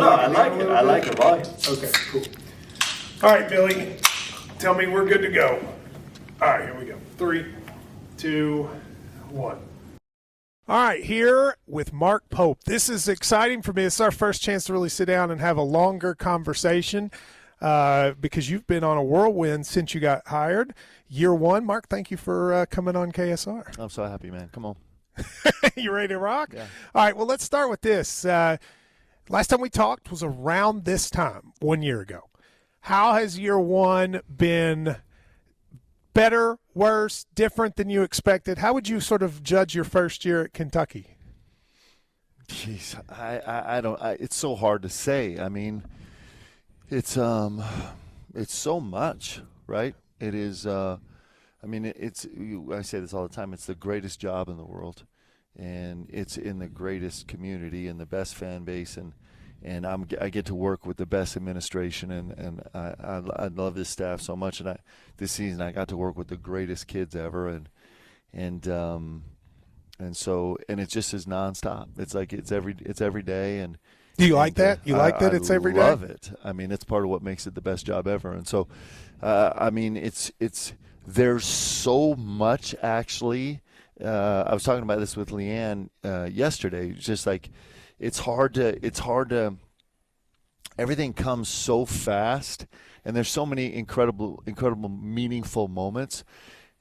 I like it. I like the volume. Okay, cool. All right, Billy, tell me we're good to go. All right, here we go. 3, 2, 1. All right, here with Mark Pope. This is exciting for me. It's our first chance to really sit down and have a longer conversation because you've been on a whirlwind since you got hired. Year one. Mark, thank you for coming on KSR. I'm so happy, man. Come on. You ready to rock? Yeah. All right, well, let's start with this. Last time we talked was around this time, 1 year ago. How has year one been? Better, worse, different than you expected? How would you sort of judge your first year at Kentucky? Jeez, I don't. it's so hard to say. I mean, it's so much, right? It is. I say this all the time. It's the greatest job in the world, and it's in the greatest community and the best fan base, and I get to work with the best administration, and I love this staff so much. And this season I got to work with the greatest kids ever, and so it just is nonstop. It's like it's every day. And do you like that? You like that it's every day? I love it. I mean, it's part of what makes it the best job ever. And so, I mean, it's there's so much actually. I was talking about this with Leanne yesterday. Just like. It's hard to everything comes so fast, and there's so many incredible meaningful moments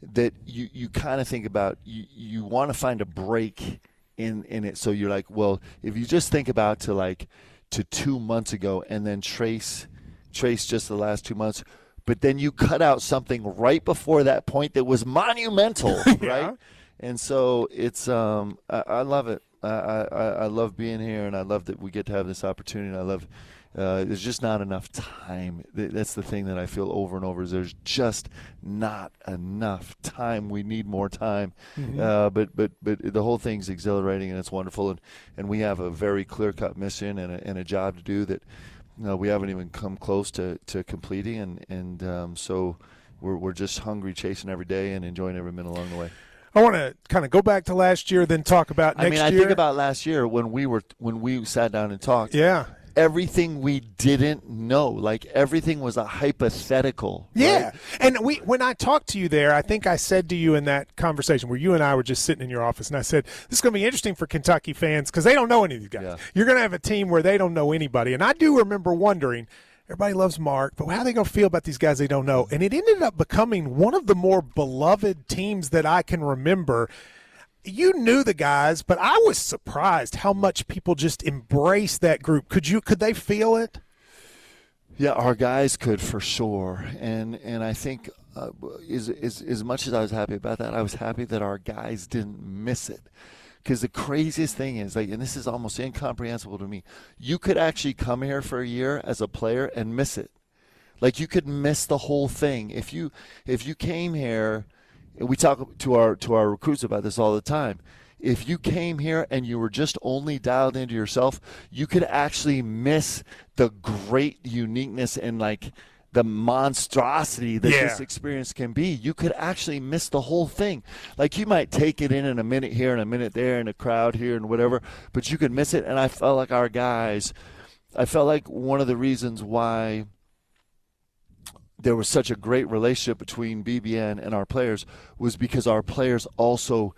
that you kind of think about, you want to find a break in it. So you're like, well, if you just think about to 2 months ago and then trace just the last 2 months, but then you cut out something right before that point that was monumental, Yeah. right? And so it's I love it. I love being here, and I love that we get to have this opportunity. And I love there's just not enough time. That's the thing that I feel over and over is there's just not enough time. We need more time. Mm-hmm. But the whole thing's exhilarating, and it's wonderful. And we have a very clear-cut mission and a job to do that we haven't even come close to completing. And so we're just hungry, chasing every day, and enjoying every minute along the way. I want to kind of go back to last year, then talk about next year. I think about last year when we sat down and talked. Yeah. Everything we didn't know, like everything was a hypothetical. Yeah. Right? And when I talked to you there, I think I said to you in that conversation where you and I were just sitting in your office, and I said, this is going to be interesting for Kentucky fans because they don't know any of these guys. Yeah. You're going to have a team where they don't know anybody. And I do remember wondering, everybody loves Mark, but how are they going to feel about these guys they don't know? And it ended up becoming one of the more beloved teams that I can remember. You knew the guys, but I was surprised how much people just embraced that group. Could they feel it? Yeah, our guys could for sure. And I think as much as I was happy about that, I was happy that our guys didn't miss it. Because the craziest thing is, and this is almost incomprehensible to me, you could actually come here for a year as a player and miss it. Like you could miss the whole thing. If you came here, and we talk to our recruits about this all the time, if you came here and you were just only dialed into yourself, you could actually miss the great uniqueness and the monstrosity that this experience can be. You could actually miss the whole thing. Like you might take it in a minute here and a minute there and a crowd here and whatever, but you could miss it. And I felt like our guys, one of the reasons why there was such a great relationship between BBN and our players was because our players also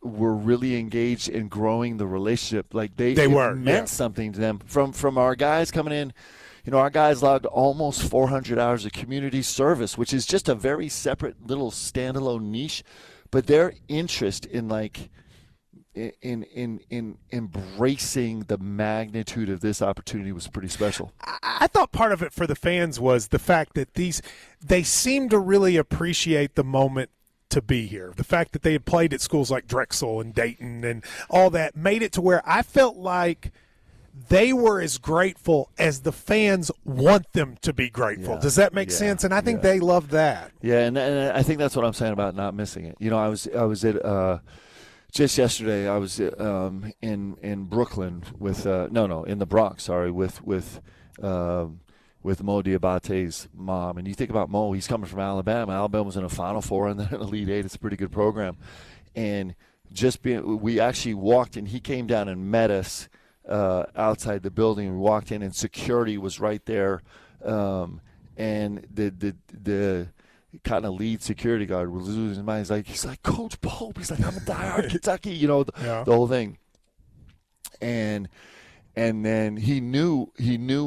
were really engaged in growing the relationship. Like they meant something to them from our guys coming in. You know, our guys logged almost 400 hours of community service, which is just a very separate little standalone niche. But their interest in in embracing the magnitude of this opportunity was pretty special. I thought part of it for the fans was the fact that they seem to really appreciate the moment to be here. The fact that they had played at schools like Drexel and Dayton and all that made it to where I felt like they were as grateful as the fans want them to be grateful. Yeah, Does that make sense? And I think they love that. Yeah, and I think that's what I'm saying about not missing it. You know, I was at just yesterday. I was in Brooklyn with in the Bronx. Sorry, with Mo Diabate's mom. And you think about Mo, he's coming from Alabama. Alabama was in a Final Four and then an Elite Eight. It's a pretty good program. And we actually walked, and he came down and met us outside the building. We walked in, and security was right there, and the kind of lead security guard was losing his mind. He's like Coach Pope. He's like, I'm a diehard Kentucky, the whole thing. And then he knew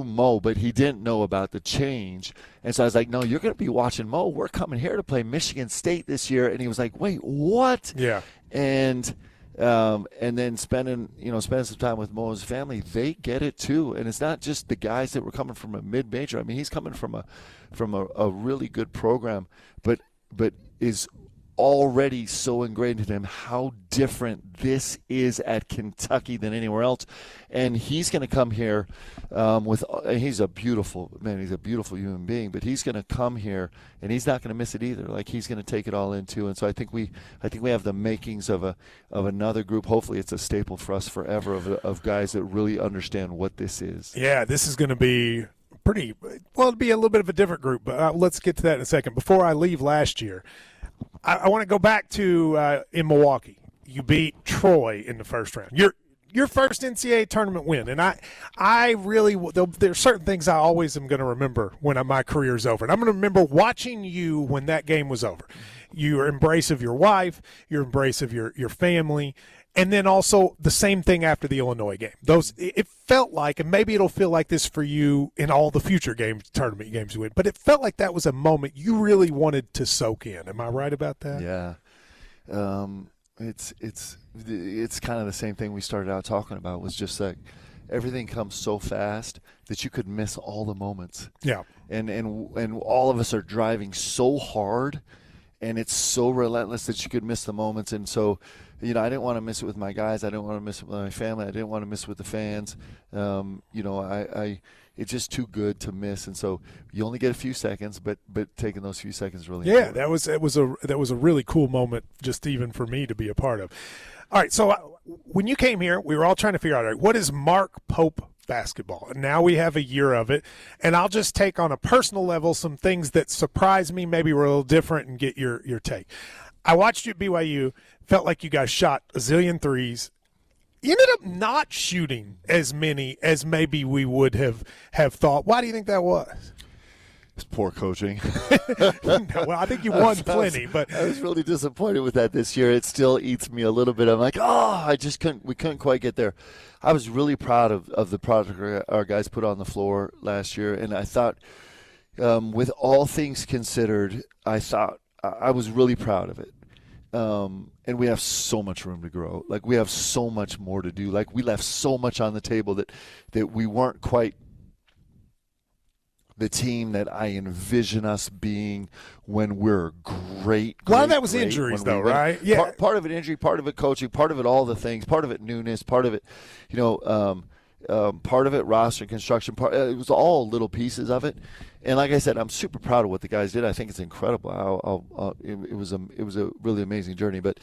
Mo, but he didn't know about the change. And so I was like, no, you're going to be watching Mo. We're coming here to play Michigan State this year. And he was like, wait, what? Yeah. And then spending some time with Mo's family, they get it too. And it's not just the guys that were coming from a mid-major. I mean, he's coming from a really good program, but is already so ingrained in him how different this is at Kentucky than anywhere else. And he's going to come here he's a beautiful human being, but he's going to come here and he's not going to miss it either. Like, he's going to take it all in too. And so I think we have the makings of another group. Hopefully it's a staple for us forever of guys that really understand what this is. Yeah, this is going to be it'll be a little bit of a different group, but let's get to that in a second. Before I leave last year, I want to go back to in Milwaukee. You beat Troy in the first round. Your first NCAA tournament win, and I really there's certain things I always am going to remember when my career's over, and I'm going to remember watching you when that game was over. Your embrace of your wife, your embrace of your family, and then also the same thing after the Illinois game. It felt like, and maybe it'll feel like this for you in all the future tournament games you win, but it felt like that was a moment you really wanted to soak in. Am I right about that? Yeah. It's kind of the same thing we started out talking about, was just like everything comes so fast that you could miss all the moments. Yeah. And all of us are driving so hard, and it's so relentless that you could miss the moments. And so, I didn't want to miss it with my guys. I didn't want to miss it with my family. I didn't want to miss it with the fans. It's just too good to miss. And so you only get a few seconds, but taking those few seconds really. Yeah, that was a really cool moment, just even for me to be a part of. All right, so when you came here, we were all trying to figure out, all right, what is Mark Pope basketball? And now we have a year of it, and I'll just take on a personal level some things that surprised me, maybe were a little different, and get your take. I watched you at BYU, felt like you guys shot a zillion threes. You ended up not shooting as many as maybe we would have thought. Why do you think that was? It's poor coaching. Well, I think you won plenty, but I was really disappointed with that this year. It still eats me a little bit. I'm like, we couldn't quite get there. I was really proud of the product our guys put on the floor last year, and I thought, with all things considered, I was really proud of it. And we have so much room to grow. Like, we have so much more to do. Like, we left so much on the table that we weren't quite the team that I envision us being when we're great. A lot of that was injuries, though, right? Yeah. Part of it injury, part of it coaching, part of it all the things, part of it newness, part of it, part of it roster construction. It was all little pieces of it. And like I said, I'm super proud of what the guys did. I think it's incredible. It was a really amazing journey. But,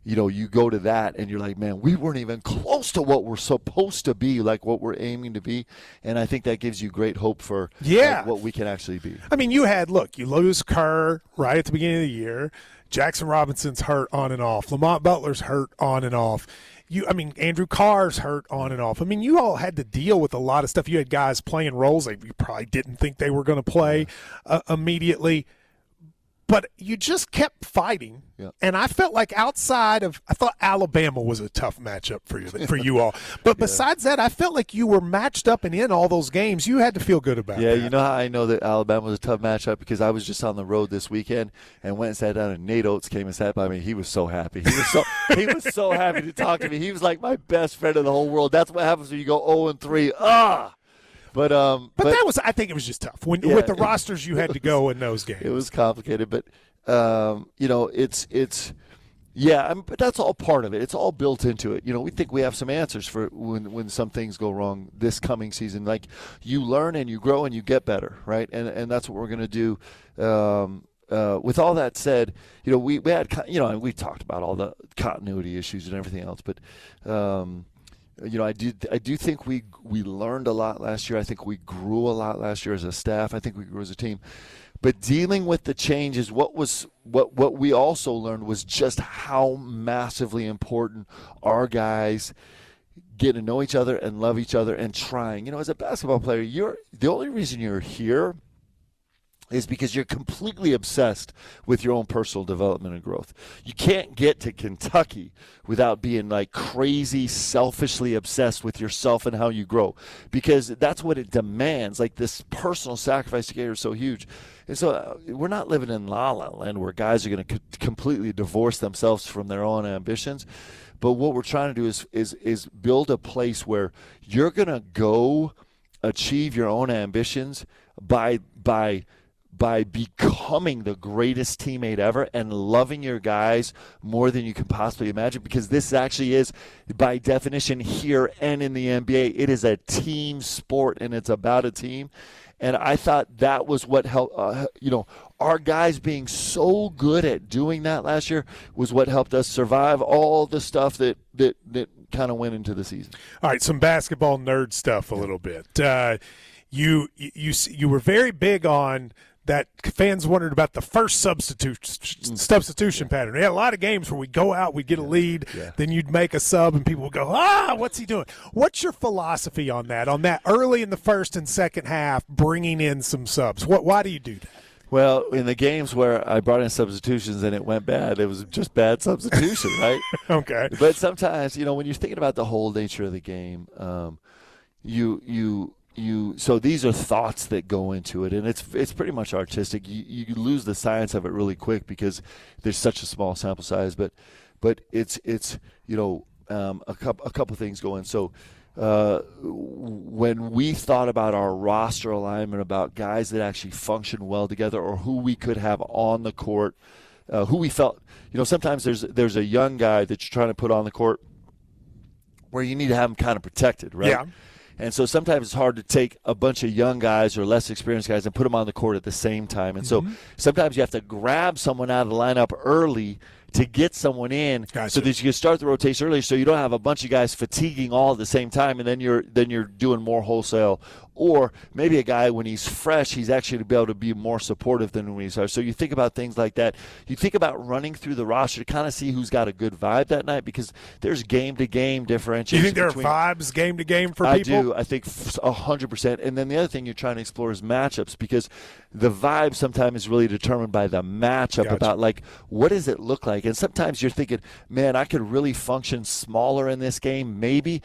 you go to that and you're like, man, we weren't even close to what we're supposed to be, like what we're aiming to be. And I think that gives you great hope for what we can actually be. I mean, you lose Kerr right at the beginning of the year. Jackson Robinson's hurt on and off. Lamont Butler's hurt on and off. Andrew Carr's hurt on and off. I mean, you all had to deal with a lot of stuff. You had guys playing roles that you probably didn't think they were going to play immediately. But you just kept fighting, and I felt like I thought Alabama was a tough matchup for you all. But besides that, I felt like you were matched up and in all those games. You had to feel good about that. Yeah, you know how I know that Alabama was a tough matchup? Because I was just on the road this weekend and went and sat down, and Nate Oates came and sat by me. He was so happy. He was so happy to talk to me. He was like my best friend in the whole world. That's what happens when you go 0-3. But that was, I think it was just tough with the rosters you had to go in those games. It was complicated, but but that's all part of it. It's all built into it. We think we have some answers for when some things go wrong this coming season. Like, you learn and you grow and you get better, right? And that's what we're going to do. With all that said, we had, and we talked about all the continuity issues and everything else, but. I do think we learned a lot last year. I think we grew a lot last year as a staff. I think we grew as a team. But dealing with the changes, what we also learned was just how massively important our guys getting to know each other and love each other and trying. As a basketball player, the only reason you're here is because you're completely obsessed with your own personal development and growth. You can't get to Kentucky without being like crazy, selfishly obsessed with yourself and how you grow, because that's what it demands. Like this personal sacrifice to get here is so huge. And so we're not living in La La Land where guys are going to completely divorce themselves from their own ambitions. But what we're trying to do is build a place where you're going to go achieve your own ambitions by becoming the greatest teammate ever and loving your guys more than you can possibly imagine, because this actually is, by definition here and in the NBA, it is a team sport and it's about a team. And I thought that was what helped, our guys being so good at doing that last year was what helped us survive all the stuff that kind of went into the season. All right, some basketball nerd stuff a little bit. You were very big on that. Fans wondered about the first substitution pattern. We had a lot of games where we go out, we get a lead, then you'd make a sub, and people would go, what's he doing? What's your philosophy on that early in the first and second half, bringing in some subs? Why do you do that? Well, in the games where I brought in substitutions and it went bad, it was just bad substitution, right? Okay. But sometimes, when you're thinking about the whole nature of the game, so these are thoughts that go into it, and it's pretty much artistic. You lose the science of it really quick because there's such a small sample size. But it's a couple things go in. So when we thought about our roster alignment, about guys that actually function well together, or who we could have on the court, who we felt, sometimes there's a young guy that you're trying to put on the court where you need to have him kind of protected, right? Yeah. And so sometimes it's hard to take a bunch of young guys or less experienced guys and put them on the court at the same time. And so sometimes you have to grab someone out of the lineup early to get someone in, so that you can start the rotation early, so you don't have a bunch of guys fatiguing all at the same time, and then you're doing more wholesale. Or maybe a guy, when he's fresh, he's actually to be able to be more supportive than when he's fresh. So you think about things like that. You think about running through the roster to kind of see who's got a good vibe that night, because there's game-to-game differentiation. Do you think there are vibes game-to-game for people? I do. I think 100%. And then the other thing you're trying to explore is matchups, because the vibe sometimes is really determined by the matchup, about, like, what does it look like? And sometimes you're thinking, man, I could really function smaller in this game. Maybe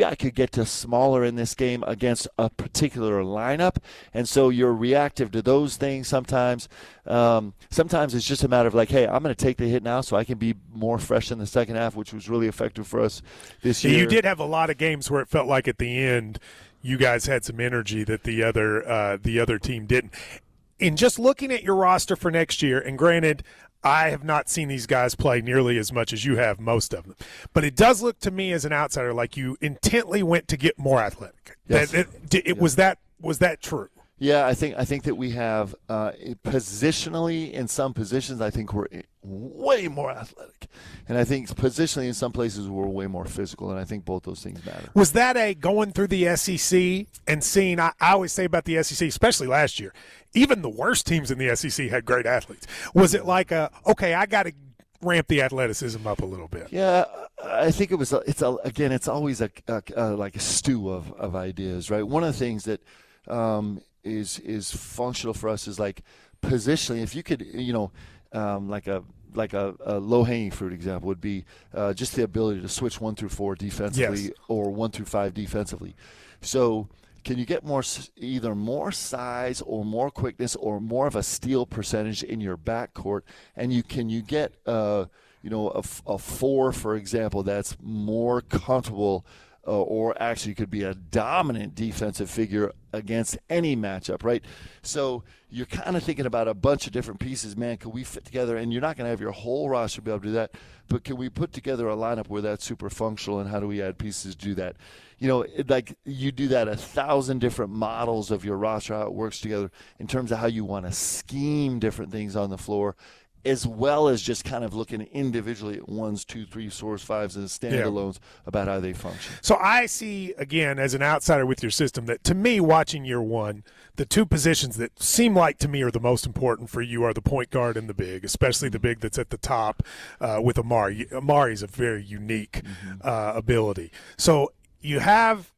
I could get to smaller in this game against a particular lineup, and so you're reactive to those things sometimes. Sometimes it's just a matter of like, hey, I'm going to take the hit now so I can be more fresh in the second half, which was really effective for us this year. You did have a lot of games where it felt like at the end you guys had some energy that the other team didn't. In just looking at your roster for next year, and granted, I have not seen these guys play nearly as much as you have, most of them. But it does look to me as an outsider like you intently went to get more athletic. Yes. Was that true? Yeah, I think that we have positionally in some positions, I think we're way more athletic, and I think positionally in some places we're way more physical, and I think both those things matter. Was that a going through the SEC and seeing? I always say about the SEC, especially last year, even the worst teams in the SEC had great athletes. Was it like okay, I got to ramp the athleticism up a little bit? Yeah, I think it was. It's always like a stew of ideas, right? One of the things that is functional for us is like positionally. If you could, like a low-hanging fruit example would be just the ability to switch 1 through 4 defensively, or 1 through 5 defensively. So can you get either more size or more quickness or more of a steal percentage in your backcourt, and can you get a 4, for example, that's more comfortable, or actually could be a dominant defensive figure against any matchup, right? So you're kind of thinking about a bunch of different pieces. Man, could we fit together? And you're not going to have your whole roster be able to do that, but can we put together a lineup where that's super functional, and how do we add pieces to do that? Like you do that 1,000 different models of your roster, how it works together in terms of how you want to scheme different things on the floor, as well as just kind of looking individually at 1s, 2s, 3s, 4s, 5s, and standalones about how they function. So I see, again, as an outsider with your system, that to me, watching year one, the two positions that seem like to me are the most important for you are the point guard and the big, especially the big that's at the top with Amari. Amari's a very unique ability. So you have,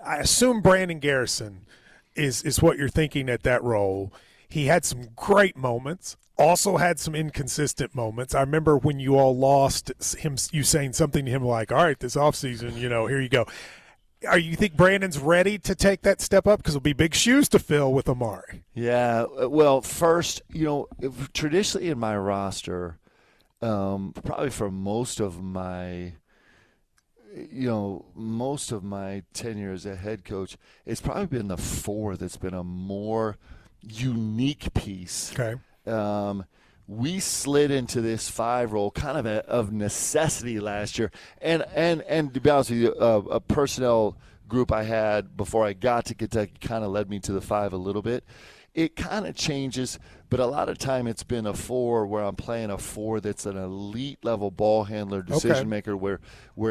I assume Brandon Garrison is what you're thinking at that role. He had some great moments, also had some inconsistent moments. I remember when you all lost him, you saying something to him like, all right, this offseason, here you go. You think Brandon's ready to take that step up? Because it'll be big shoes to fill with Amari. Yeah. Well, first, traditionally in my roster, probably for most of my tenure as a head coach, it's probably been the 4 that's been a more unique piece. Okay. We slid into this 5 role kind of necessity last year, and to be honest with you, a personnel group I had before I got to Kentucky kind of led me to the 5 a little bit. It kind of changes, but a lot of time it's been a 4 where I'm playing a 4 that's an elite level ball handler, decision maker, where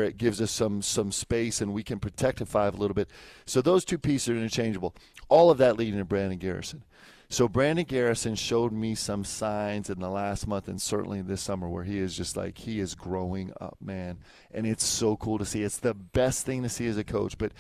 it gives us some space and we can protect a 5 a little bit. So those 2 pieces are interchangeable. All of that leading to Brandon Garrison. So Brandon Garrison showed me some signs in the last month and certainly this summer where he is just like, he is growing up, man. And it's so cool to see. It's the best thing to see as a coach. But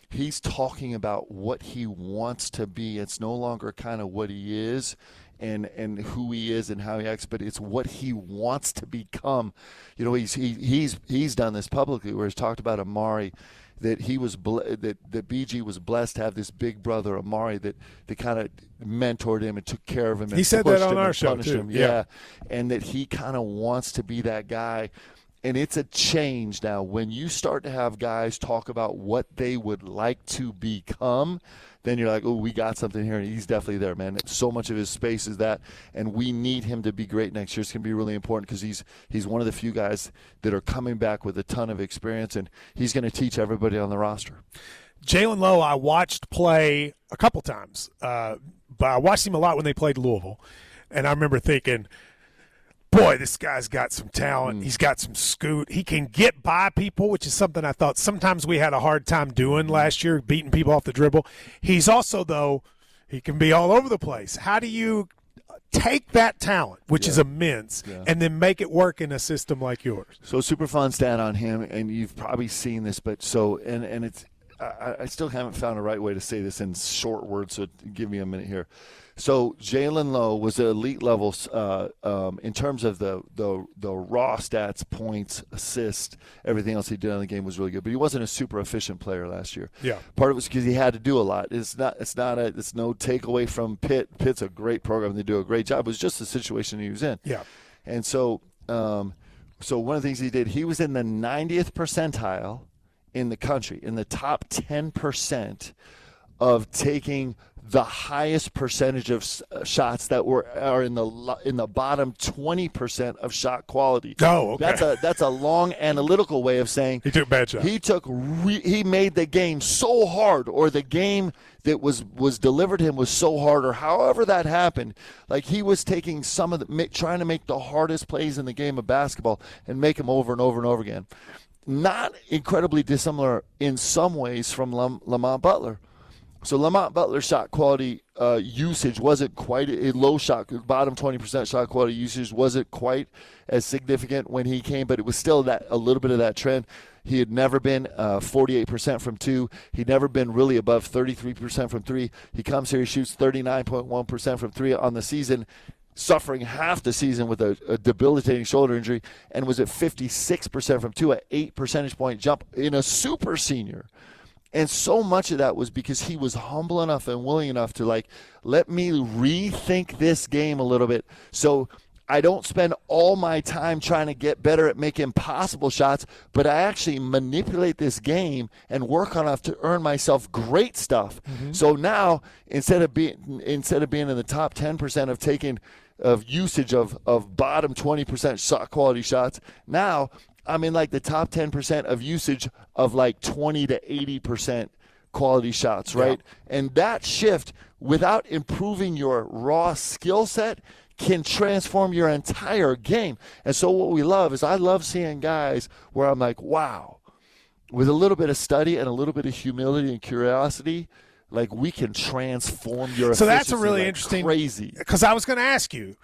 he's talking about what he wants to be. It's no longer kind of what he is and who he is and how he acts, but it's what he wants to become. He's done this publicly where he's talked about Amari, that he was that BG was blessed to have this big brother Amari that kind of mentored him and took care of him. And he said that on our show too. Him. Yeah, and that he kind of wants to be that guy. And it's a change now when you start to have guys talk about what they would like to become. Then you're like, oh, we got something here, and he's definitely there, man. So much of his space is that, and we need him to be great next year. It's going to be really important because he's one of the few guys that are coming back with a ton of experience, and he's going to teach everybody on the roster. Jalen Lowe, I watched play a couple times, but I watched him a lot when they played Louisville, and I remember thinking, boy, this guy's got some talent. He's got some scoot. He can get by people, which is something I thought sometimes we had a hard time doing last year, beating people off the dribble. He's also, though, he can be all over the place. How do you take that talent, which is immense, and then make it work in a system like yours? So super fun stat on him, and you've probably seen this, but and it's I still haven't found a right way to say this in short words, so give me a minute here. So Jalen Lowe was at elite levels in terms of the raw stats, points, assists, everything else he did on the game was really good. But he wasn't a super efficient player last year. Yeah, part of it was because he had to do a lot. It's no takeaway from Pitt. Pitt's a great program; they do a great job. It was just the situation he was in. Yeah, and so one of the things he did, he was in the 90th percentile in the country, in the top 10% of taking the highest percentage of shots that are in the bottom 20% of shot quality. Oh, okay. That's a long analytical way of saying he took bad shots. He made the game so hard, or the game that was delivered to him was so hard, or however that happened. Like he was taking trying to make the hardest plays in the game of basketball and make them over and over and over again. Not incredibly dissimilar in some ways from Lamont Butler. So Lamont Butler's shot quality usage wasn't quite a low shot, bottom 20% shot quality usage wasn't quite as significant when he came, but it was still a little bit of that trend. He had never been 48% from 2. He'd never been really above 33% from 3. He comes here, he shoots 39.1% from 3 on the season, suffering half the season with a debilitating shoulder injury, and was at 56% from 2, an 8 percentage point jump in a super senior. And so much of that was because he was humble enough and willing enough to, let me rethink this game a little bit so I don't spend all my time trying to get better at making impossible shots, but I actually manipulate this game and work enough to earn myself great stuff. Mm-hmm. So now, instead of being in the top 10% of usage of bottom 20% shot quality shots, now I'm in the top 10% of usage of 20 to 80% quality shots, right? Yeah. And that shift, without improving your raw skill set, can transform your entire game. And so what we love is I love seeing guys where I'm like, wow, with a little bit of study and a little bit of humility and curiosity, we can transform your efficiency. So that's a really interesting, crazy. Because I was going to ask you.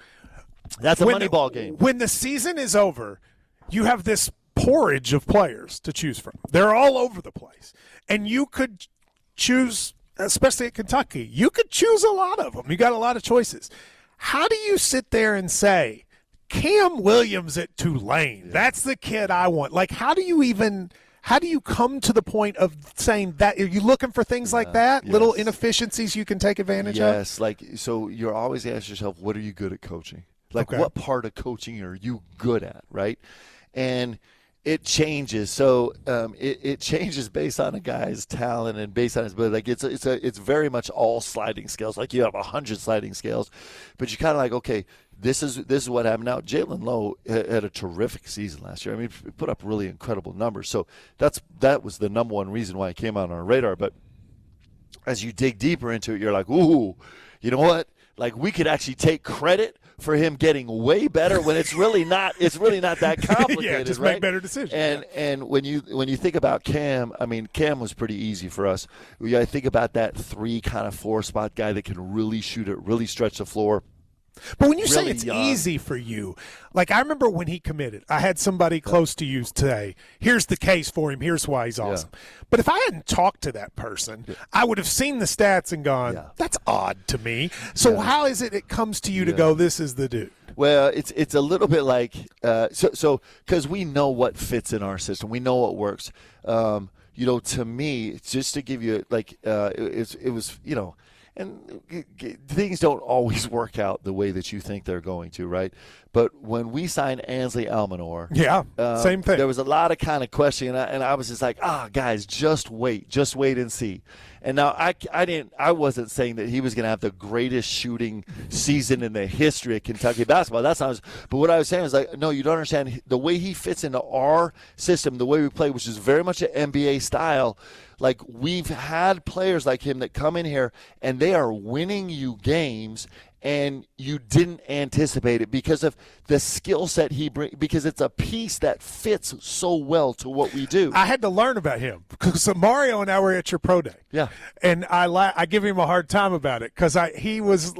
That's a money ball game. When the season is over, you have this porridge of players to choose from. They're all over the place. And you could choose, especially at Kentucky, you could choose a lot of them. You got a lot of choices. How do you sit there and say, Cam Williams at Tulane, that's the kid I want? Like, how do you come to the point of saying that? Are you looking for things like that, little inefficiencies you can take advantage of? Yes, like, so you're always asking yourself, what are you good at coaching? Like, what part of coaching are you good at, right? And it changes. So it changes based on a guy's talent and based on his ability. Like, it's very much all sliding scales. Like, you have 100 sliding scales, but you kind of like, okay, this is what happened. Now, Jalen Lowe had a terrific season last year. I mean, he put up really incredible numbers. So that was the number one reason why he came out on our radar. But as you dig deeper into it, you're like, ooh, you know what? Like, we could actually take credit for him getting way better when it's really not that complicated. Yeah, just right? make better decisions. And when you think about Cam, I mean, Cam was pretty easy for us. I think about that 3 kind of 4 spot guy that can really shoot it, really stretch the floor. But when you say really it's young. easy for you, like I remember when he committed, I had somebody close to you say, here's the case for him, here's why he's awesome. But if I hadn't talked to that person, I would have seen the stats and gone, that's odd to me. So how is it comes to you to go, this is the dude? Well, it's a little bit like so because we know what fits in our system, we know what works. To me, just to give you like it was and things don't always work out the way that you think they're going to, right? But when we signed Ansley Almanor, same thing. There was a lot of kind of questioning, and I was just like, guys, just wait and see. And now I wasn't saying that he was going to have the greatest shooting season in the history of Kentucky basketball. That's not. But what I was saying is like, no, you don't understand the way he fits into our system, the way we play, which is very much an NBA style. Like, we've had players like him that come in here and they are winning you games, and you didn't anticipate it because of the skill set he brings, because it's a piece that fits so well to what we do. I had to learn about him because Mario and I were at your pro day. Yeah. And I give him a hard time about it because I was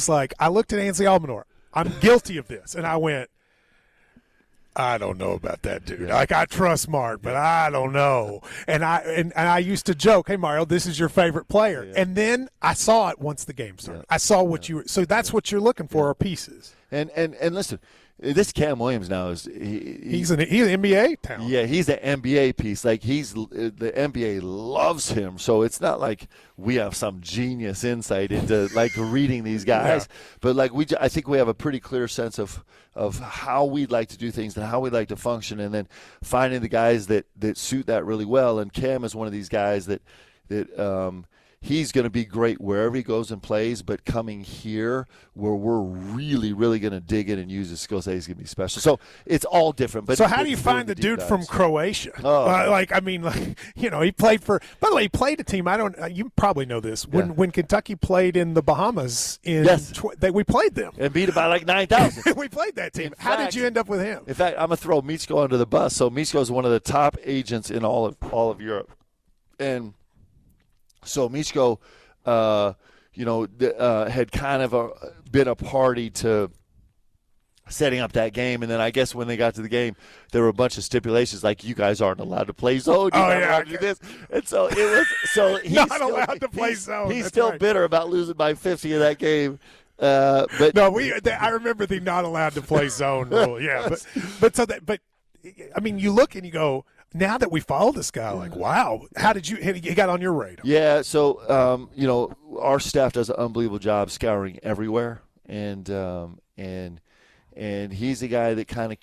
like, I looked at Ansley Almanor. I'm guilty of this. And I went, I don't know about that dude. Yeah. Like, I trust Mark, but I don't know. And I used to joke, hey, Mario, this is your favorite player. Yeah. And then I saw it once the game started. I saw what you were – so that's what you're looking for are pieces. And listen, this Cam Williams now is he's an NBA talent. Yeah, he's an NBA piece. Like, the NBA loves him. So it's not like we have some genius insight into like reading these guys. But like I think we have a pretty clear sense of how we'd like to do things and how we'd like to function, and then finding the guys that suit that really well. And Cam is one of these guys that he's going to be great wherever he goes and plays, but coming here where we're really, really going to dig in and use his skill set, he's going to be special. So it's all different. But so how do you find the dude from Croatia? He played for – by the way, he played a team. You probably know this. When Kentucky played in the Bahamas, we played them. And beat it by like 9,000. We played that team. How did you end up with him? In fact, I'm going to throw Michko under the bus. So Michko is one of the top agents in all of Europe. And – so Michko, had kind of been a party to setting up that game, and then I guess when they got to the game, there were a bunch of stipulations like you guys aren't allowed to play zone. You're not allowed to do this, and so it was. So he's not allowed to play zone. He's still bitter about losing by 50 in that game. But no, I remember the not allowed to play zone rule. Yeah, but I mean, you look and you go. Now that we follow this guy, like, wow, how did he got on your radar? Yeah, so, our staff does an unbelievable job scouring everywhere. And he's a guy that kind of,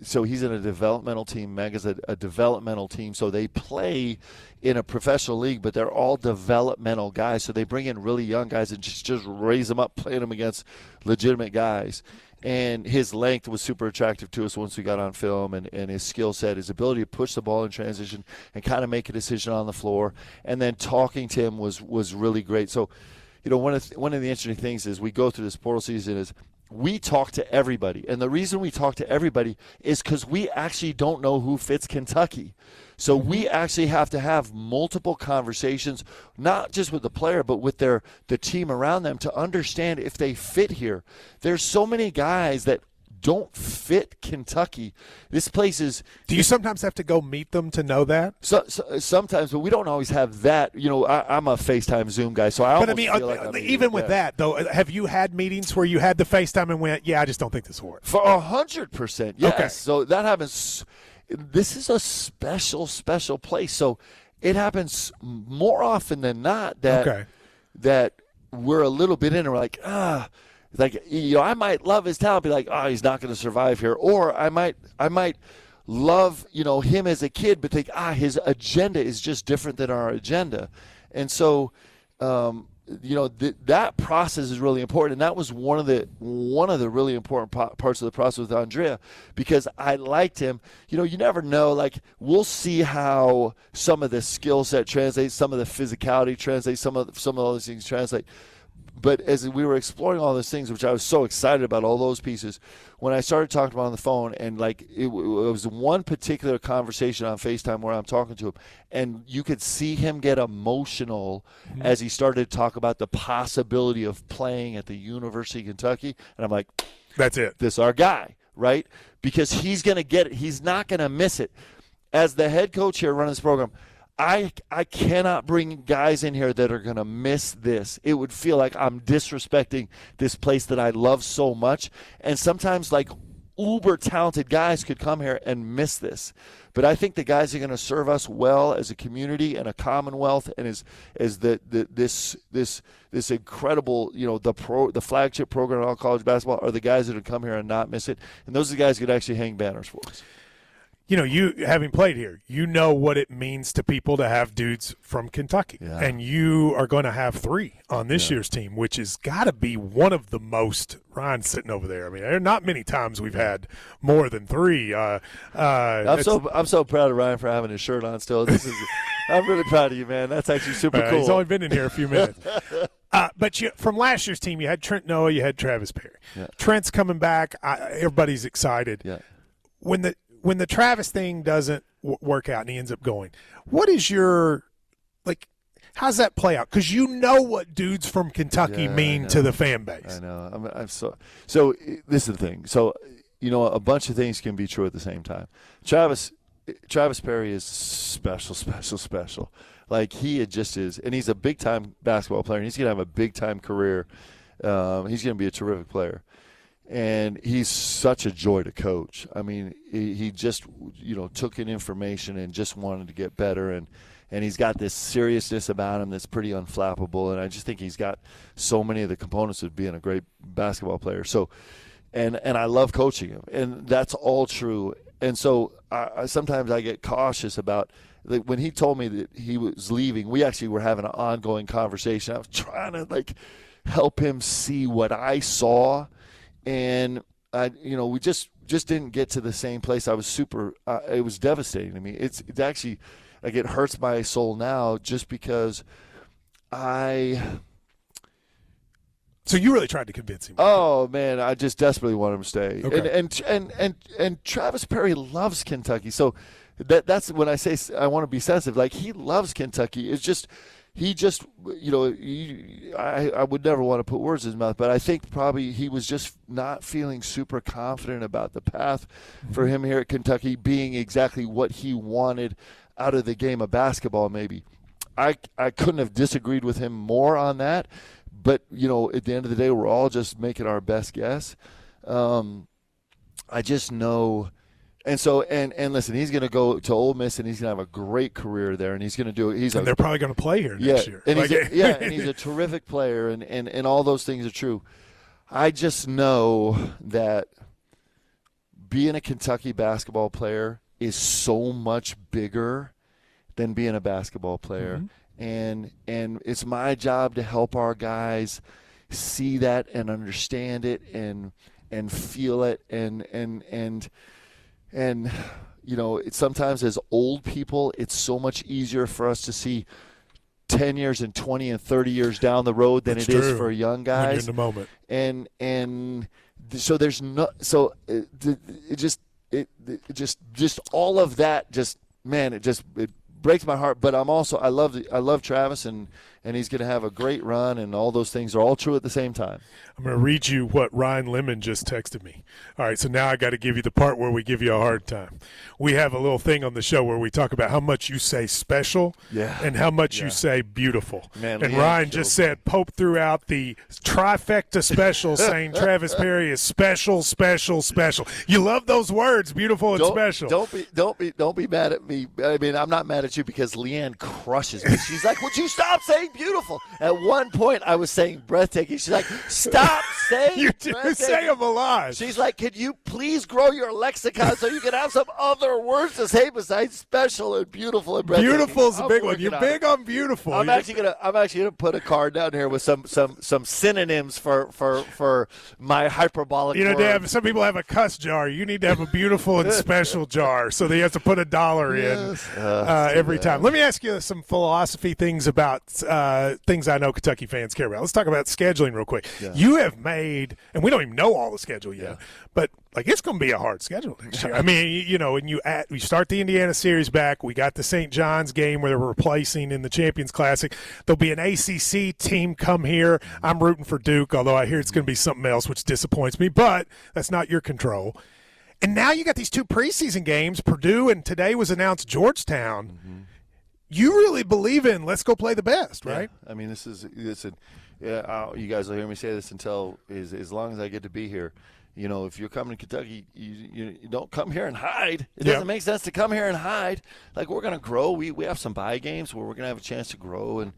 so he's in a developmental team. Meg is a developmental team. So they play in a professional league, but they're all developmental guys. So they bring in really young guys and just raise them up, playing them against legitimate guys. And his length was super attractive to us once we got on film, and his skill set, his ability to push the ball in transition and kind of make a decision on the floor. And then talking to him was really great. So, one of the interesting things is we go through this portal season is we talk to everybody. And the reason we talk to everybody is because we actually don't know who fits Kentucky. So we actually have to have multiple conversations, not just with the player, but with the team around them to understand if they fit here. There's so many guys that don't fit Kentucky. This place is. Do you sometimes have to go meet them to know that? Sometimes, but we don't always have that. You know, I'm a FaceTime Zoom guy, so I almost feel like even with that, though, have you had meetings where you had the FaceTime and went, yeah, I just don't think this will work? For 100%, yes. Okay. So that happens. This is a special place. So it happens more often than not that we're a little bit in and we're like, like, you know, I might love his talent, be like, he's not going to survive here. Or I might love, you know, him as a kid, but think, his agenda is just different than our agenda. And so, you know, that process is really important. And that was one of the really important parts of the process with Andrea, because I liked him. You know, you never know. Like, we'll see how some of the skill set translates, some of the physicality translates, some of all those things translate. But as we were exploring all those things, which I was so excited about, all those pieces, when I started talking to him on the phone, and like it was one particular conversation on FaceTime where I'm talking to him, and you could see him get emotional as he started to talk about the possibility of playing at the University of Kentucky. And I'm like, that's it. This is our guy, right? Because he's going to get it. He's not going to miss it. As the head coach here running this program, I cannot bring guys in here that are going to miss this. It would feel like I'm disrespecting this place that I love so much. And sometimes, like, uber talented guys could come here and miss this. But I think the guys are going to serve us well as a community and a commonwealth, and as this incredible, you know, the flagship program in all college basketball are the guys that would come here and not miss it. And those are the guys who could actually hang banners for us. You know, you having played here, you know what it means to people to have dudes from Kentucky. Yeah. And you are going to have 3 on this year's team, which has got to be one of the most. Ryan's sitting over there. I mean, there are not many times we've had more than 3. I'm so proud of Ryan for having his shirt on still. I'm really proud of you, man. That's actually super cool. He's only been in here a few minutes. But from last year's team, you had Trent Noah, you had Travis Perry. Yeah. Trent's coming back. Everybody's excited. Yeah. When the Travis thing doesn't work out and he ends up going, what is your – like, how's that play out? Because you know what dudes from Kentucky mean to the fan base. I know. I'm so this is the thing. So, you know, a bunch of things can be true at the same time. Travis Perry is special. Like, he just is – and he's a big-time basketball player, and he's going to have a big-time career. He's going to be a terrific player. And he's such a joy to coach. I mean, he just, you know, took in information and just wanted to get better. And he's got this seriousness about him that's pretty unflappable. And I just think he's got so many of the components of being a great basketball player. So, and I love coaching him. And that's all true. And so sometimes I get cautious about when he told me that he was leaving. We actually were having an ongoing conversation. I was trying to, like, help him see what I saw. And we just didn't get to the same place. I was super. It was devastating to me. It's actually, like, it hurts my soul now just because I. So you really tried to convince him? Oh man, I just desperately want him to stay. Okay. And Travis Perry loves Kentucky. So that's when I say I want to be sensitive. Like, he loves Kentucky. It's just. He just, you know, I would never want to put words in his mouth, but I think probably he was just not feeling super confident about the path for him here at Kentucky being exactly what he wanted out of the game of basketball maybe. I couldn't have disagreed with him more on that, but, you know, at the end of the day, we're all just making our best guess. I just know – and so, and listen, he's going to go to Ole Miss, and he's going to have a great career there, and he's going to do it. They're probably going to play here next year. And and he's a terrific player, and all those things are true. I just know that being a Kentucky basketball player is so much bigger than being a basketball player, and it's my job to help our guys see that and understand it and feel it and you know, sometimes as old people, it's so much easier for us to see 10 years and 20 and 30 years down the road than it is for young guys. When you're in the moment. And so there's no – so it just all of that just – man, it breaks my heart. But I love Travis and and he's going to have a great run, and all those things are all true at the same time. I'm going to read you what Ryan Lemon just texted me. All right, so now I got to give you the part where we give you a hard time. We have a little thing on the show where we talk about how much you say special and how much you say beautiful. Man, and Leanne Ryan just said Pope threw out the trifecta special saying Travis Perry is special, special, special. You love those words, beautiful and special. Don't be mad at me. I mean, I'm not mad at you because Leanne crushes me. She's like, would you stop saying beautiful? At one point, I was saying breathtaking. She's like, stop saying You do breathtaking. say them a lot. She's like, could you please grow your lexicon so you can have some other words to say besides special and beautiful and breathtaking? Beautiful's a I'm big one. working You're on big it. on beautiful. I'm actually gonna put a card down here with some synonyms for my hyperbolic. You know, words. some people have a cuss jar. You need to have a beautiful and special jar, so they have to put $1 in every time. Let me ask you some philosophy things about things I know Kentucky fans care about. Let's talk about scheduling real quick. Yeah. You have made, and we don't even know all the schedule yet, but like it's going to be a hard schedule next year. I mean, you know, and we start the Indiana series back. We got the St. John's game where they're replacing in the Champions Classic. There'll be an ACC team come here. I'm rooting for Duke, although I hear it's going to be something else, which disappoints me, but that's not your control. And now you got these 2 preseason games, Purdue, and today was announced Georgetown. Mm-hmm. You really believe in let's go play the best, right? Yeah. I mean, you guys will hear me say this until as long as I get to be here. You know, if you're coming to Kentucky, you don't come here and hide. It doesn't make sense to come here and hide. Like, we're going to grow. We have some bye games where we're going to have a chance to grow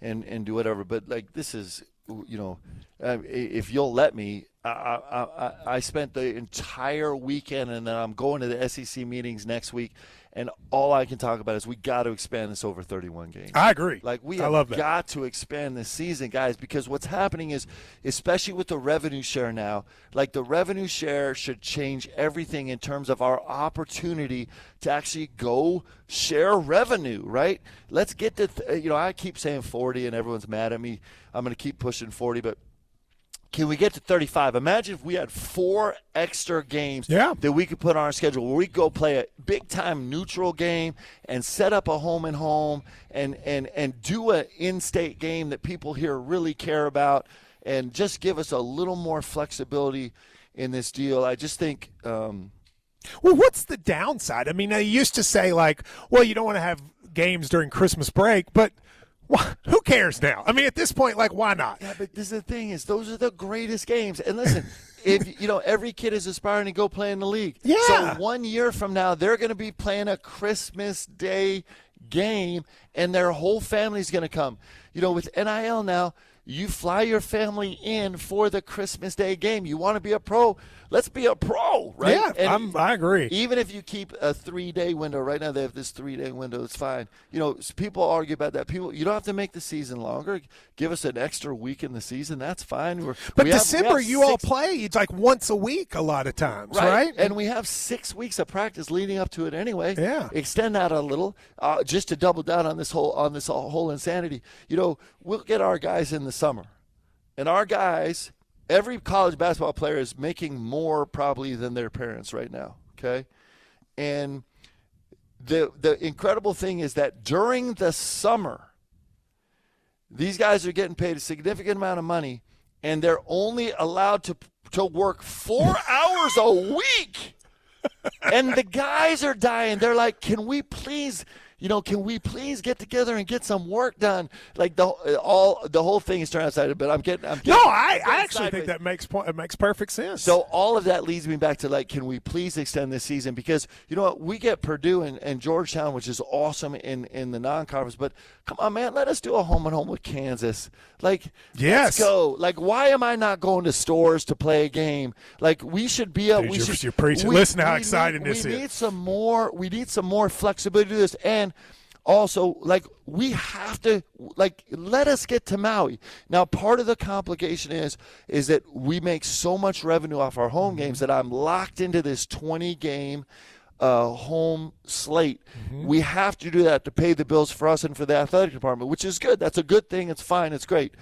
and do whatever. But, like, this is, you know, if you'll let me, I spent the entire weekend, and then I'm going to the SEC meetings next week, and all I can talk about is we got to expand this over 31 games. I agree. Like, we I love have that. got to expand this season, guys, because what's happening is, especially with the revenue share now, like the revenue share should change everything in terms of our opportunity to actually go share revenue, right? Let's get to, I keep saying 40 and everyone's mad at me. I'm going to keep pushing 40, but can we get to 35? Imagine if we had 4 extra games that we could put on our schedule where we go play a big-time neutral game and set up a home and home and do an in-state game that people here really care about and just give us a little more flexibility in this deal. I just think well, what's the downside? I mean, they used to say, like, well, you don't want to have games during Christmas break, but – who cares now? I mean, at this point, like, why not? Yeah, but this is the thing is those are the greatest games. And listen, if every kid is aspiring to go play in the league. Yeah. So 1 year from now, they're going to be playing a Christmas Day game, and their whole family's going to come. You know, with NIL now, you fly your family in for the Christmas Day game. You want to be a pro? Let's be a pro, right? Yeah, and I agree. Even if you keep a 3-day window, right now they have this 3-day window, it's fine. You know, people argue about that. You don't have to make the season longer. Give us an extra week in the season. That's fine. But December, you all play. It's like once a week a lot of times, right? And we have 6 weeks of practice leading up to it anyway. Yeah. Extend that a little, just to double down on this whole insanity. You know, we'll get our guys in the summer, and our guys. Every college basketball player is making more probably than their parents right now, okay? And the incredible thing is that during the summer, these guys are getting paid a significant amount of money, and they're only allowed to work 4 hours a week. And the guys are dying. They're like, can we please get together and get some work done? Like the whole thing is turned outside. But I'm getting. No, I actually think that makes perfect sense. So all of that leads me back to, like, can we please extend this season? Because you know what, we get Purdue and Georgetown, which is awesome in the non-conference. But come on, man, let us do a home and home with Kansas. Like, yes, let's go. Like, why am I not going to stores to play a game? Like, we should be. You're preaching. Listen to how exciting this is. We need some more. We need some more flexibility to this. And also, like, we have to, like, let us get to Maui. Now, part of the complication is that we make so much revenue off our home games that I'm locked into this 20-game home slate. Mm-hmm. We have to do that to pay the bills for us and for the athletic department, which is good. That's a good thing. It's fine. It's great.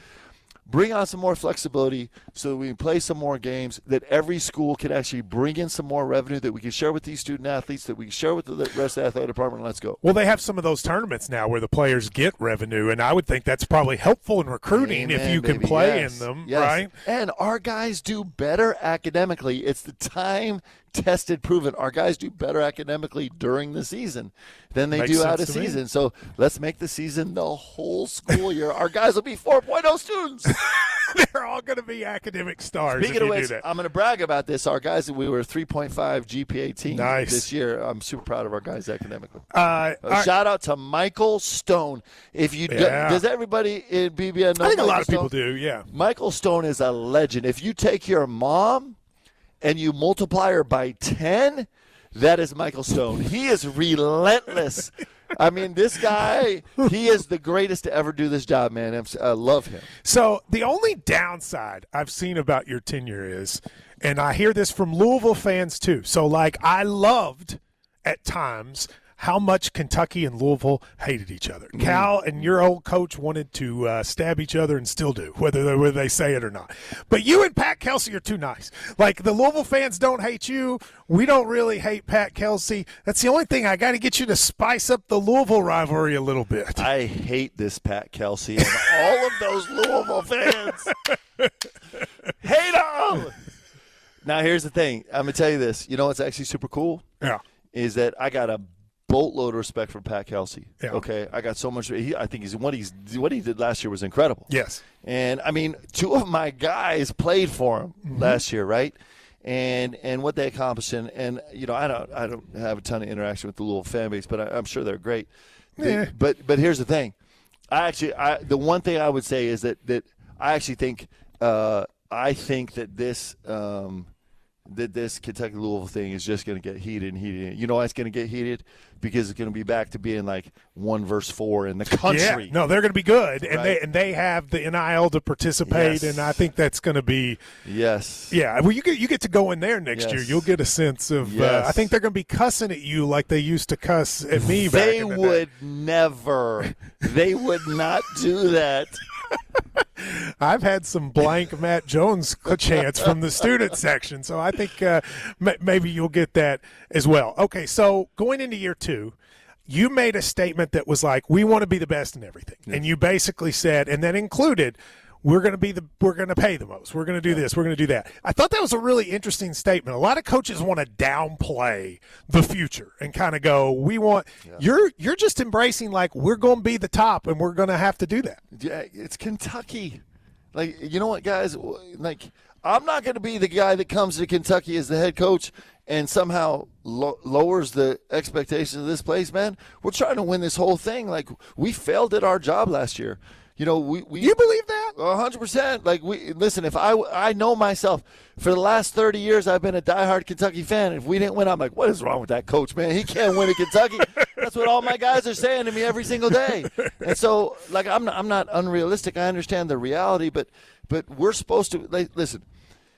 bring on some more flexibility so that we can play some more games, that every school can actually bring in some more revenue that we can share with these student athletes, that we can share with the rest of the athletic department. Let's go. Well, they have some of those tournaments now where the players get revenue, and I would think that's probably helpful in recruiting if you can play in them, right? And our guys do better academically. It's the time-tested, proven. Our guys do better academically during the season than they do out of season. So let's make the season the whole school year. Our guys will be 4.0 students. They're all going to be academic stars. Speaking of which, I'm going to brag about this. Our guys, we were a 3.5 GPA team this year. I'm super proud of our guys academically. Shout out to Michael Stone. If you does everybody in BBN know? I think Michael a lot of Stone? people do. Yeah. Michael Stone is a legend. If you take your mom and you multiply her by 10, that is Michael Stone. He is relentless. I mean, this guy, he is the greatest to ever do this job, man. I love him. So the only downside I've seen about your tenure is, and I hear this from Louisville fans too, so like I loved at times how much Kentucky and Louisville hated each other. Cal and your old coach wanted to stab each other and still do, whether they say it or not. But you and Pat Kelsey are too nice. Like, the Louisville fans don't hate you. We don't really hate Pat Kelsey. That's the only thing. I got to get you to spice up the Louisville rivalry a little bit. I hate this Pat Kelsey and all of those Louisville fans. Hate them! Now, here's the thing. I'm going to tell you this. You know what's actually super cool? Yeah. Is that I got a boatload of respect for Pat Kelsey. Yeah. Okay, I got so much. I think what he did last year was incredible. Yes, and I mean, two of my guys played for him last year, right? And what they accomplished, and you know, I don't have a ton of interaction with the Louisville fan base, but I'm sure they're great. Yeah. But here's the thing, the one thing I would say is that I actually think that this. That this Kentucky Louisville thing is just going to get heated and heated. You know why it's going to get heated? Because it's going to be back to being like 1-4 in the country. Yeah, no, they're going to be good, right. and they have the NIL to participate, and I think that's going to be yeah. Well, you get to go in there next year. You'll get a sense of. I think they're going to be cussing at you like they used to cuss at me. They back in the would day. never. They would not do that. I've had some blank Matt Jones chants from the student section, so I think maybe you'll get that as well. Okay, so going into year 2, you made a statement that was like, we want to be the best in everything. Yes. And you basically said, and that included, we're going to pay the most. We're going to do this. We're going to do that. I thought that was a really interesting statement. A lot of coaches want to downplay the future and kind of go, you're just embracing like we're going to be the top and we're going to have to do that. Yeah, it's Kentucky. Like, you know what, guys? Like, I'm not going to be the guy that comes to Kentucky as the head coach and somehow lowers the expectations of this place, man. We're trying to win this whole thing. Like, we failed at our job last year. You know, we You believe that? 100%. Like, listen, if I know myself, for the last 30 years I've been a diehard Kentucky fan. If we didn't win, I'm like, what is wrong with that coach, man? He can't win at Kentucky. That's what all my guys are saying to me every single day. And so, like, I'm not unrealistic. I understand the reality, but we're supposed to listen.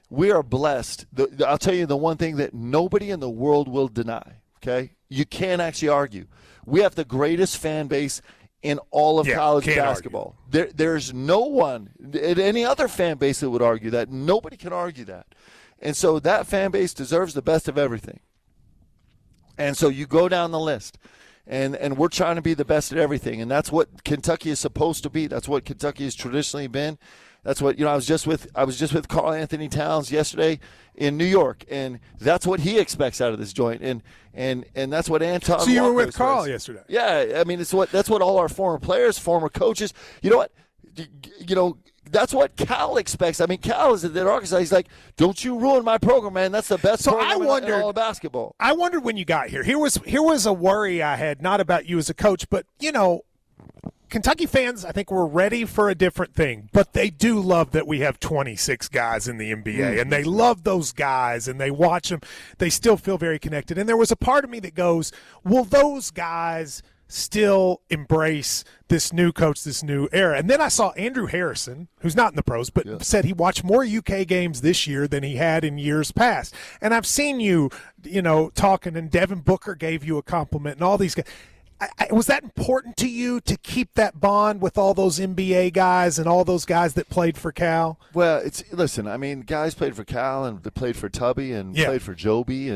We are blessed. I'll tell you the one thing that nobody in the world will deny. Okay, you can't actually argue. We have the greatest fan base in all of college basketball. There's no one at any other fan base that would argue that. Nobody can argue that. And so that fan base deserves the best of everything. And so you go down the list, and we're trying to be the best at everything. And that's what Kentucky is supposed to be. That's what Kentucky has traditionally been. That's what, I was just with Karl Anthony Towns yesterday in New York, and that's what he expects out of this joint. And that's what Anton. So you were Walker with Karl expects. yesterday. Yeah, I mean that's what all our former players, former coaches. You know what? That's what Cal expects. I mean, Cal is at Arkansas. He's like, "Don't you ruin my program, man. That's the best program in all of basketball." I wondered when you got here. Here was a worry I had, not about you as a coach, but Kentucky fans, I think, were ready for a different thing, but they do love that we have 26 guys in the NBA, and they love those guys, and they watch them. They still feel very connected. And there was a part of me that goes, will those guys still embrace this new coach, this new era? And then I saw Andrew Harrison, who's not in the pros, but said he watched more UK games this year than he had in years past. And I've seen you, talking, and Devin Booker gave you a compliment, and all these guys. Was that important to you to keep that bond with all those NBA guys and all those guys that played for Cal? Well, listen. I mean, guys played for Cal and they played for Tubby and played for Joby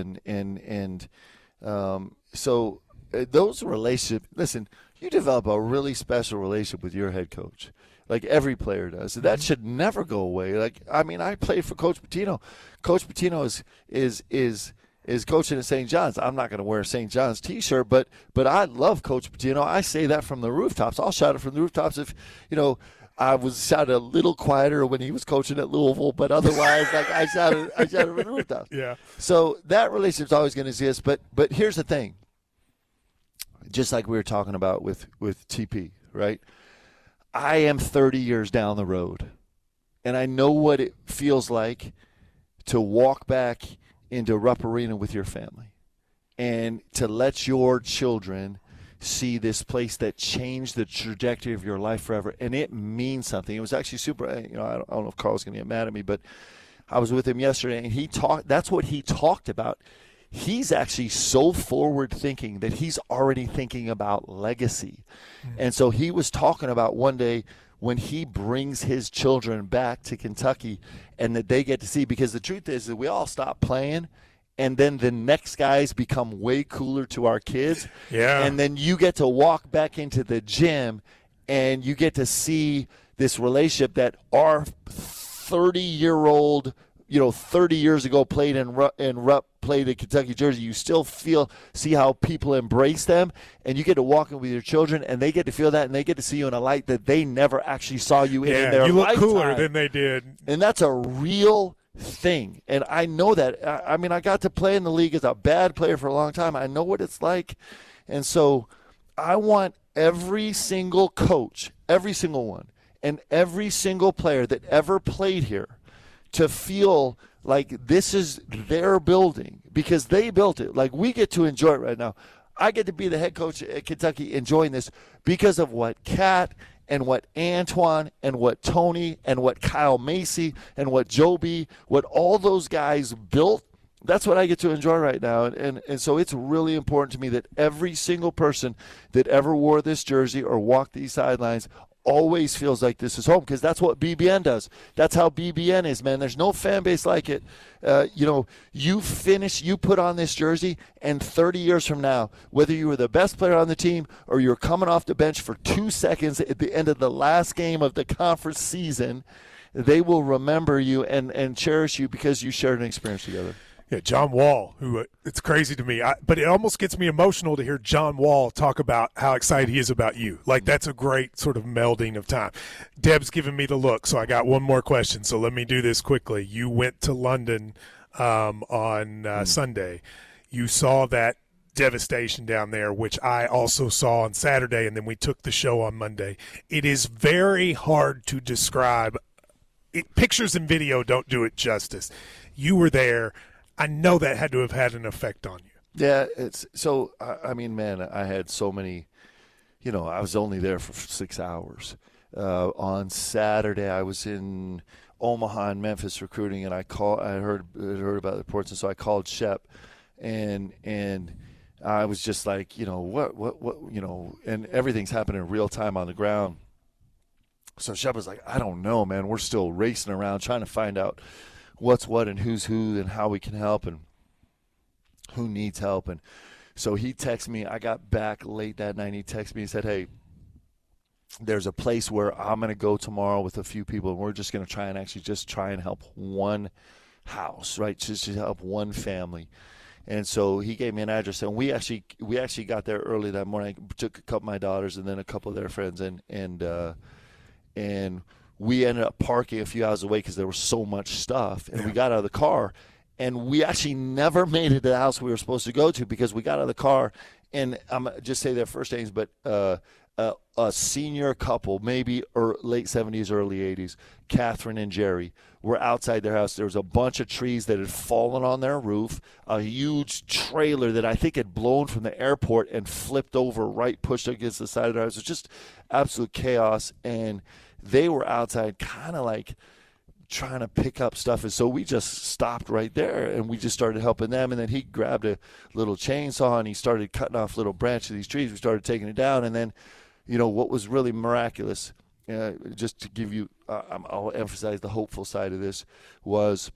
so those relationships. Listen, you develop a really special relationship with your head coach, like every player does. That should never go away. Like, I mean, I played for Coach Pitino. Coach Pitino is coaching at St. John's. I'm not going to wear a St. John's T-shirt, but I love Coach Pitino. I say that from the rooftops. I'll shout it from the rooftops if, I was shouted a little quieter when he was coaching at Louisville, but otherwise, like I shouted from the rooftops. Yeah. So that relationship's always going to exist. But here's the thing. Just like we were talking about with TP, right? I am 30 years down the road, and I know what it feels like to walk back into Rupp Arena with your family and to let your children see this place that changed the trajectory of your life forever. And it means something. It was actually super, I don't know if Carl's going to get mad at me, but I was with him yesterday and that's what he talked about. He's actually so forward thinking that he's already thinking about legacy. And so he was talking about one day when he brings his children back to Kentucky and that they get to see, because the truth is that we all stop playing and then the next guys become way cooler to our kids. Yeah. And then you get to walk back into the gym and you get to see this relationship that our 30-year-old, 30 years ago played in Rupp, played in Kentucky Jersey. You still see how people embrace them, and you get to walk in with your children, and they get to feel that, and they get to see you in a light that they never actually saw you in their lifetime. You look cooler than they did. And that's a real thing, and I know that. I mean, I got to play in the league as a bad player for a long time. I know what it's like, and so I want every single coach, every single one, and every single player that ever played here to feel like this is their building because they built it. Like, we get to enjoy it right now. I get to be the head coach at Kentucky enjoying this because of what Kat and what Antoine and what Tony and what Kyle Macy and what Joby, what all those guys built. That's what I get to enjoy right now. And so it's really important to me that every single person that ever wore this jersey or walked these sidelines always feels like this is home, because that's what BBN does. That's how BBN is, man. There's no fan base like it. You put on this jersey, and 30 years from now, whether you were the best player on the team or you're coming off the bench for 2 seconds at the end of the last game of the conference season, they will remember you and cherish you because you shared an experience together. Yeah, John Wall, who it's crazy to me, but it almost gets me emotional to hear John Wall talk about how excited he is about you. Like, that's a great sort of melding of time. Deb's giving me the look, so I got one more question, so let me do this quickly. You went to London on Sunday. You saw that devastation down there, which I also saw on Saturday, and then we took the show on Monday. It is very hard to describe. Pictures and video don't do it justice. You were there. I know that had to have had an effect on you. Yeah, it's so. I mean, man, I had so many. I was only there for 6 hours. On Saturday, I was in Omaha and Memphis recruiting, and I heard about the reports, and so I called Shep, and I was just like, what, and everything's happening in real time on the ground. So Shep was like, I don't know, man. We're still racing around trying to find out what's what and who's who and how we can help and who needs help. And so he texted me. I got back late that night. He texted me and said, hey, there's a place where I'm going to go tomorrow with a few people, and we're just going to try and help one house, right? Just to help one family. And so he gave me an address, and we actually got there early that morning. I took a couple of my daughters and then a couple of their friends, and we ended up parking a few hours away because there was so much stuff. And we got out of the car, and we actually never made it to the house we were supposed to go to because we got out of the car. And I'm just say their first names, but a senior couple, maybe late 70s, early 80s, Catherine and Jerry, were outside their house. There was a bunch of trees that had fallen on their roof, a huge trailer that I think had blown from the airport and flipped over, pushed against the side of their house. It was just absolute chaos. And they were outside kind of like trying to pick up stuff. And so we just stopped right there and we just started helping them. And then he grabbed a little chainsaw and he started cutting off little branches of these trees. We started taking it down. And then, what was really miraculous, just to give you, I'll emphasize the hopeful side of this, was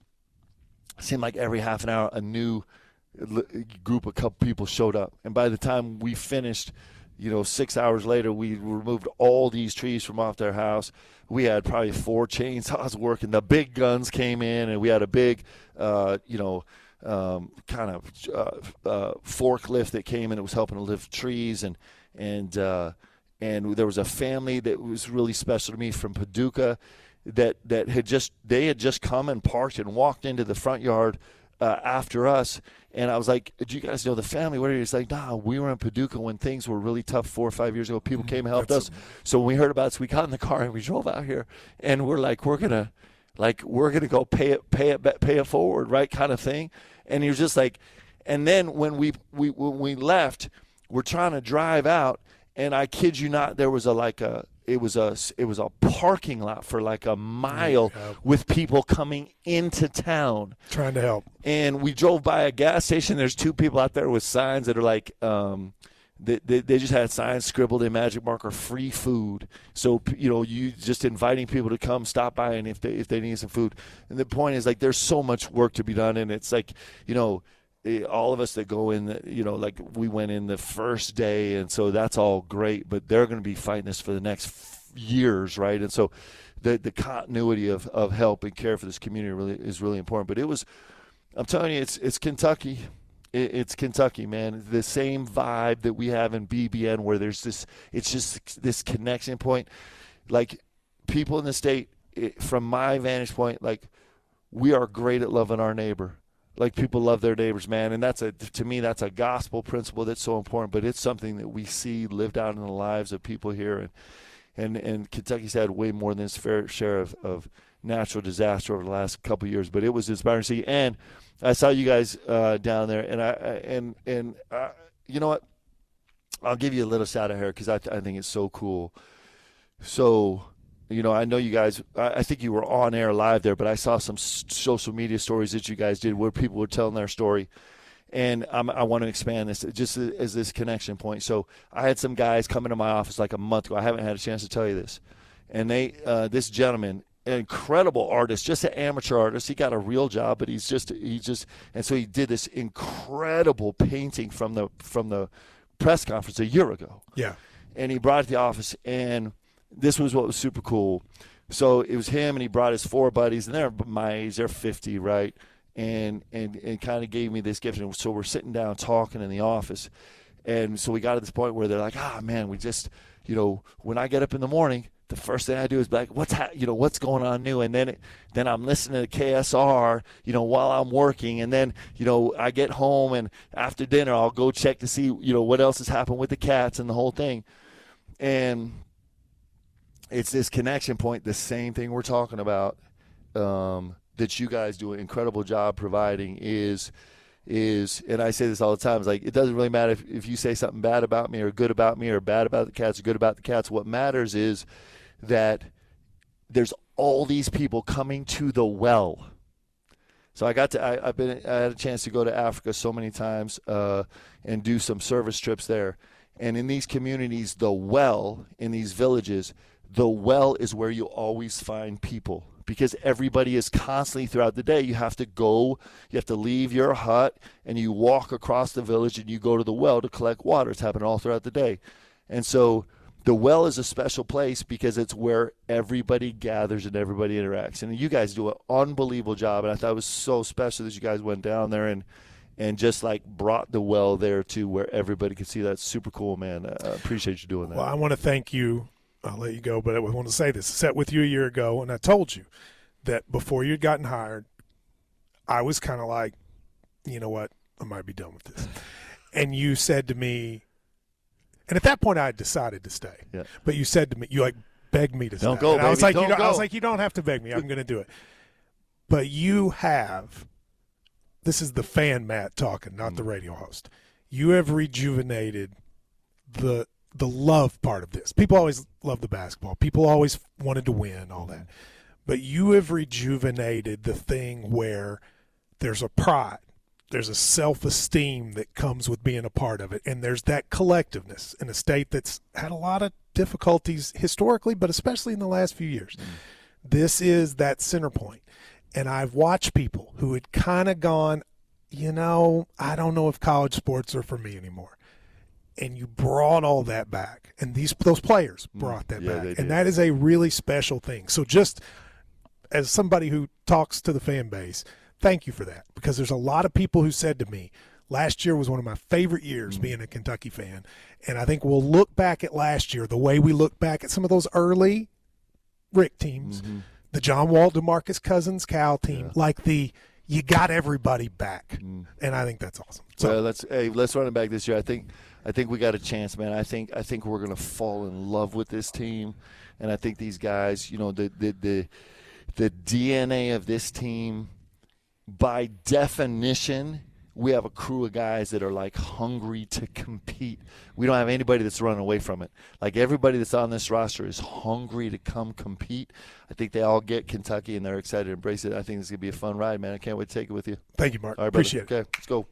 it seemed like every half an hour a new group, a couple people showed up. And by the time we finished, 6 hours later, we removed all these trees from off their house. We had probably 4 chainsaws working. The big guns came in, and we had a big, forklift that came in. It was helping to lift trees, and there was a family that was really special to me from Paducah that had just come and parked and walked into the front yard after us. And I was like, do you guys know the family? What are you? He's like, nah, we were in Paducah when things were really tough 4 or 5 years ago. People came and helped us. So when we heard about it, so we got in the car and we drove out here, and we're like, we're gonna go pay it forward, right, kind of thing. And he was just like, and then when we left, we're trying to drive out, and I kid you not, there was it was a parking lot for like a mile with people coming into town trying to help. And we drove by a gas station. There's 2 people out there with signs that are like they just had signs scribbled in magic marker, free food. So you just inviting people to come stop by, and if they need some food. And the point is, like, there's so much work to be done, and it's like all of us that go in, like we went in the first day, and so that's all great, but they're going to be fighting this for the next years, right? And so the continuity of help and care for this community is really important. But I'm telling you, it's Kentucky. It's Kentucky, man. The same vibe that we have in BBN, where it's just this connection point. Like, people in the state, from my vantage point, like, we are great at loving our neighbor. Like, people love their neighbors, man, and to me that's a gospel principle that's so important. But it's something that we see lived out in the lives of people here, and Kentucky's had way more than its fair share of natural disaster over the last couple of years. But it was inspiring to see, and I saw you guys down there, and you know what? I'll give you a little shout out here because I think it's so cool. So, I know you guys, I think you were on air live there, but I saw some social media stories that you guys did where people were telling their story. And I want to expand this just as this connection point. So I had some guys come into my office like a month ago. I haven't had a chance to tell you this. And this gentleman, an incredible artist, just an amateur artist. He got a real job, but and so he did this incredible painting from the press conference a year ago. Yeah. And he brought it to the office, and this was what was super cool. So it was him, and he brought his 4 buddies, and they're my age, they're 50, right? And kind of gave me this gift. And so we're sitting down talking in the office. And so we got to this point where they're like, man, we just, when I get up in the morning, the first thing I do is be like, what's going on new? And then I'm listening to KSR, while I'm working. And then, I get home, and after dinner, I'll go check to see, what else has happened with the cats and the whole thing. And it's this connection point, the same thing we're talking about, that you guys do an incredible job providing is, and I say this all the time, it's like, it doesn't really matter if you say something bad about me or good about me or bad about the cats or good about the cats. What matters is that there's all these people coming to the well. So I had a chance to go to Africa so many times and do some service trips there. And in these communities, the well, in these villages, the well is where you always find people, because everybody is constantly throughout the day. You have to leave your hut and you walk across the village and you go to the well to collect water. It's happening all throughout the day. And so the well is a special place because it's where everybody gathers and everybody interacts. And you guys do an unbelievable job. And I thought it was so special that you guys went down there and just like brought the well there to where everybody could see. That's super cool, man. I appreciate you doing that. Well, I want to thank you. I'll let you go, but I want to say this. I sat with you a year ago, and I told you that before you'd gotten hired, I was kind of like, you know what, I might be done with this. And you said to me, and at that point I had decided to stay. Yeah. But you said to me, you like begged me to stay. Don't go, baby. I was like, don't go. I was like, you don't have to beg me. I'm going to do it. But you have, this is the fan Matt talking, not the radio host. You have rejuvenated the love part of this. People always love the basketball. People always wanted to win, all that. but you have rejuvenated the thing where there's a pride, there's a self-esteem that comes with being a part of it, and there's that collectiveness in a state that's had a lot of difficulties historically, but especially in the last few years. This is that center point. And I've watched people who had kind of gone, I don't know if college sports are for me anymore. And you brought all that back. And those players brought that back. And that is a really special thing. So just as somebody who talks to the fan base, thank you for that. Because there's a lot of people who said to me, last year was one of my favorite years being a Kentucky fan. And I think we'll look back at last year the way we look back at some of those early Rick teams, the John Wall, DeMarcus Cousins, Cal team, you got everybody back. And I think that's awesome. So let's run it back this year. I think we got a chance, man. I think we're going to fall in love with this team. And I think these guys, the DNA of this team, by definition, we have a crew of guys that are like hungry to compete. We don't have anybody that's running away from it. Like everybody that's on this roster is hungry to come compete. I think they all get Kentucky and they're excited to embrace it. I think it's going to be a fun ride, man. I can't wait to take it with you. Thank you, Mark. All right, appreciate it. Okay, let's go.